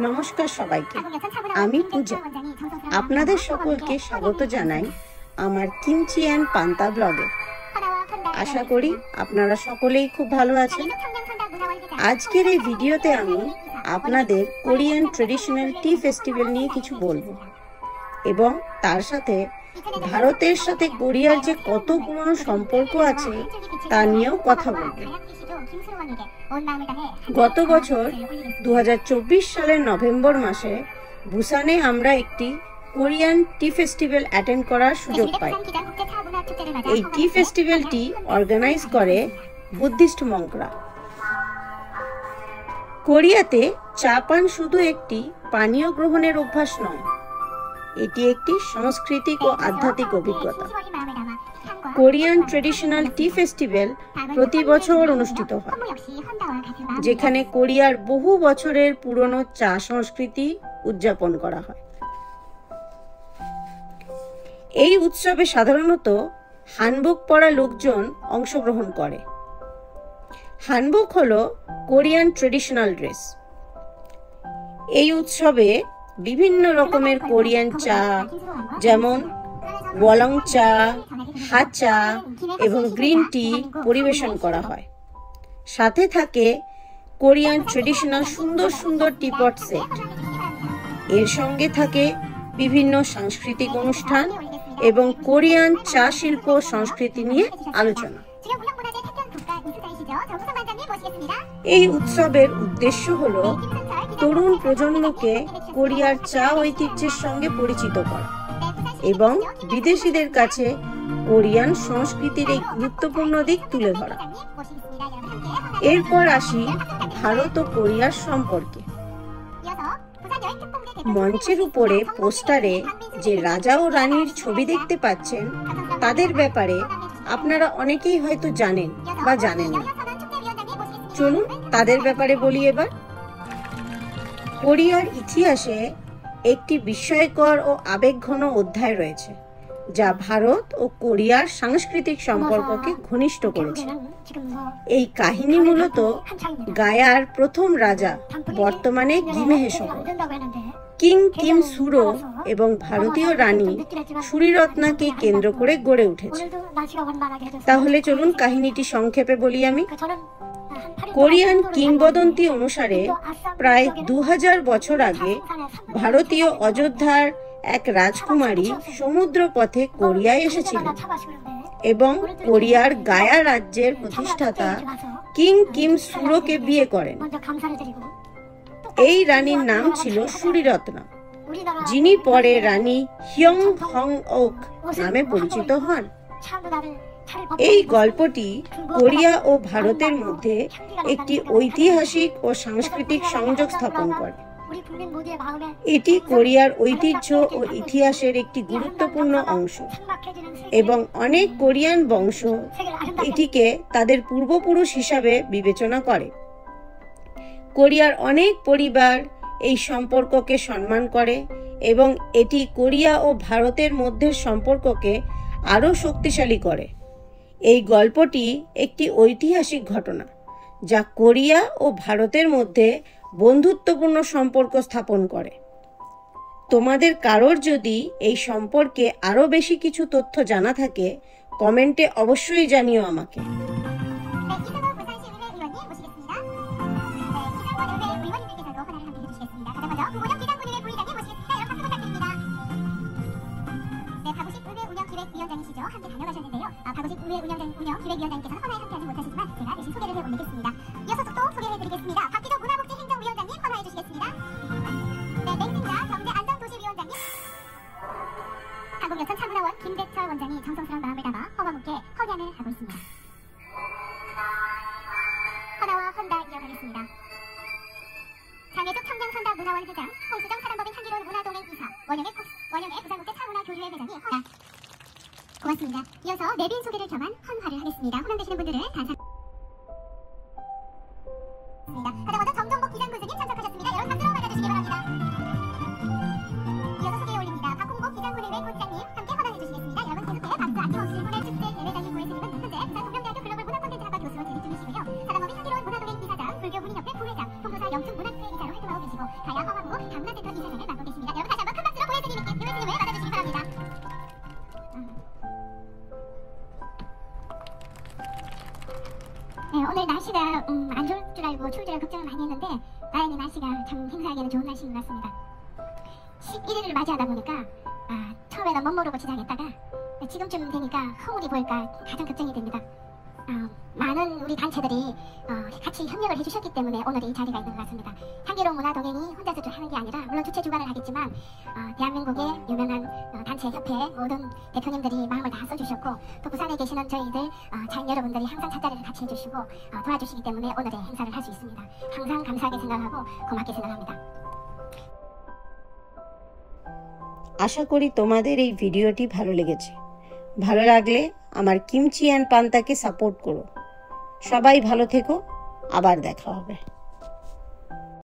নমস্কার সবাইকে, আমি পূজা। আপনাদের সকলকে স্বাগত জানাই আমার কিমচি অ্যান্ড পান্তা ব্লগে। আশা করি আপনারা সকলেই খুব ভালো আছেন। আজকের এই ভিডিওতে আমি আপনাদের কোরিয়ান ট্রেডিশনাল টি ফেস্টিভ্যাল নিয়ে কিছু বলবো এবং তার সাথে ভারতের সাথে কোরিয়ার যে কত পুরনো সম্পর্ক আছে তা নিয়েও কথা বলবো। গত বছর 2024 সালের নভেম্বর মাসে বুসানে আমরা একটি কোরিয়ান টি ফেস্টিভ্যাল অ্যাটেন্ড করার সুযোগ পাই। এই টি ফেস্টিভ্যালটি অর্গানাইজ করে বুদ্ধিস্ট মঙ্করা। কোরিয়াতে চা পান শুধু একটি পানীয় গ্রহণের অভ্যাস নয়, এটি একটি সাংস্কৃতিক ও আধ্যাত্মিক অভিজ্ঞতা। কোরিয়ান ট্রেডিশনাল টি ফেস্টিভ্যাল প্রতি বছর অনুষ্ঠিত হয়, যেখানে কোরিয়ার বহু বছরের পুরনো চা সংস্কৃতি উদযাপন করা হয়। এই উৎসবে সাধারণত হানবুক পরা লোকজন অংশগ্রহণ করে। হানবুক হলো কোরিয়ান ট্রেডিশনাল ড্রেস। এই উৎসবে বিভিন্ন রকমের কোরিয়ান চা যেমন ওলং চা, হাচা এবং গ্রিন টি পরিবেশন করা হয়। সাথে থাকে কোরিয়ান ট্রেডিশনাল সুন্দর সুন্দর টিপট সেট। এর সঙ্গে থাকে বিভিন্ন সাংস্কৃতিক অনুষ্ঠান এবং কোরিয়ান চা শিল্প সংস্কৃতি নিয়ে আলোচনা। এই উৎসবের উদ্দেশ্য হলো তরুণ প্রজন্মকে কোরিয়ার চা ঐতিহ্যের সঙ্গে পরিচিত করা এবং বিদেশিদের কাছে কোরিয়ান সংস্কৃতির এই গুরুত্বপূর্ণ দিক তুলে ধরা। এরপর আসি ভারত ও কোরিয়ার সম্পর্কে। মঞ্চের উপরে পোস্টারে যে রাজা ও রানীর ছবি দেখতে পাচ্ছেন, তাদের ব্যাপারে আপনারা অনেকেই হয়তো জানেন বা জানেন না। চলুন তাদের ব্যাপারে বলি এবার। কোরিয়ার ইতিহাসে একটি বিস্ময়কর ও আবেগঘন অধ্যায় রয়েছে, যা ভারত ও কোরিয়ার সাংস্কৃতিক সম্পর্ককে ঘনিষ্ঠ করেছে। এই কাহিনী মূলত গায়ার প্রথম রাজা, বর্তমানে গিমেহে শহর, কিং কিম সুরো এবং ভারতীয় রানী সুরিরত্নাকে কেন্দ্র করে গড়ে উঠেছে। তাহলে চলুন কাহিনীটি সংক্ষেপে বলি আমি। কোরিয়ান কিংবদন্তি অনুসারে প্রায় 2000 বছর আগে ভারতীয় অযোধ্যার এক রাজকুমারী সমুদ্র পথে কোরিয়ায় এসেছিলেন এবং কোরিয়ার গায়া রাজ্যের প্রতিষ্ঠাতা কিং কিম সুরোকে বিয়ে করেন। এই রানীর নাম ছিল সুরিরত্না, যিনি পরে রানী হিয়ং হং ওক নামে পরিচিত হন। এই গল্পটি কোরিয়া ও ভারতের মধ্যে একটি ঐতিহাসিক ও সাংস্কৃতিক সংযোগ স্থাপন করে। এটি কোরিয়ার ঐতিহ্য ও ইতিহাসের একটি গুরুত্বপূর্ণ অংশ এবং অনেক কোরিয়ান বংশ এটিকে তাদের পূর্বপুরুষ হিসাবে বিবেচনা করে। কোরিয়ার অনেক পরিবার এই সম্পর্ককে সম্মান করে এবং এটি কোরিয়া ও ভারতের মধ্যে সম্পর্ককে আরও শক্তিশালী করে। এই গল্পটি একটি ঐতিহাসিক ঘটনা, যা কোরিয়া ও ভারতের মধ্যে বন্ধুত্বপূর্ণ সম্পর্ক স্থাপন করে। তোমাদের কারোর যদি এই সম্পর্কে আরও বেশি কিছু তথ্য জানা থাকে, কমেন্টে অবশ্যই জানিও আমাকে। 기획위원장이시죠. 함께 다녀가셨는데요. 박우식 기획위원장께서는 헌화에 함께하지 못하시지만 제가 대신 소개를 해올리겠습니다. 이어서 또 소개해드리겠습니다. 박기조 문화복지행정위원장님 헌화해주시겠습니다. 네, 맹승자 경제안전도시위원장님, 한국여천차문화원 김대철 원장이 정성스러운 마음을 담아 허화문께 헌양을 하고 있습니다. 헌화와 헌다 이어가겠습니다. 장혜숙 청량선다문화원 회장, 홍수정 사단법인 향기로운 문화동행 이사, 원영의 부산국제차문화교류회 회장이 헌화. 고맙습니다. 이어서 내빈 소개를 겸한 헌화를 하겠습니다. 호명되시는 분들은 다 가장 먼저 정정복 기장군수님 참석하셨습니다. 여러분 박수로 맞아주시기 바랍니다. 이어서 소개해 올립니다. 박홍복 기장군의회 군장님 함께 헌화해 주시겠습니다. 여러분 계속해 박수 아낌없이 훈의 축제 예배장님 구혜스님은 현재 부산 동명대학교 글로벌 문화콘텐츠학과 교수로 재직 중이시고요. 사단법인 향기로운 문화동행 이사장, 불교문인협회 부회장, 통도사 영축문학회 이사로 활동하고 계시고 가야 허화부 날씨가 안 좋을 줄 알고 추울 줄 알고 걱정을 많이 했는데 다행히 날씨가 참 행사하기에는 좋은 날씨인 것 같습니다. 11일을 맞이하다 보니까 처음에는 못 모르고 지장했다가 지금쯤 되니까 허물이 보일까 가장 걱정이 됩니다. 많은 우리 단체들이 같이 협력을 해주셨기 때문에 오늘 이 자리가 있는 것 같습니다. 향기로운 문화동행이 혼자서 하는 게 아니라 물론 주최 주관을 하겠지만 대한민국의 유명한 단체 협회 모든 대표님들이 마음을 다 써주셨고 또 부산에 계시는 저희들 자인 여러분들이 항상 찻자리를 같이 해주시고 도와주시기 때문에 오늘의 행사를 할 수 있습니다. 항상 감사하게 생각하고 고맙게 생각합니다. আশা করি তোমাদের এই ভিডিওটি ভালো লেগেছে। ভালো লাগলে আমার কিমচি অ্যান্ড পান্তাকে সাপোর্ট করো। সবাই ভালো থেকো, আবার দেখা হবে।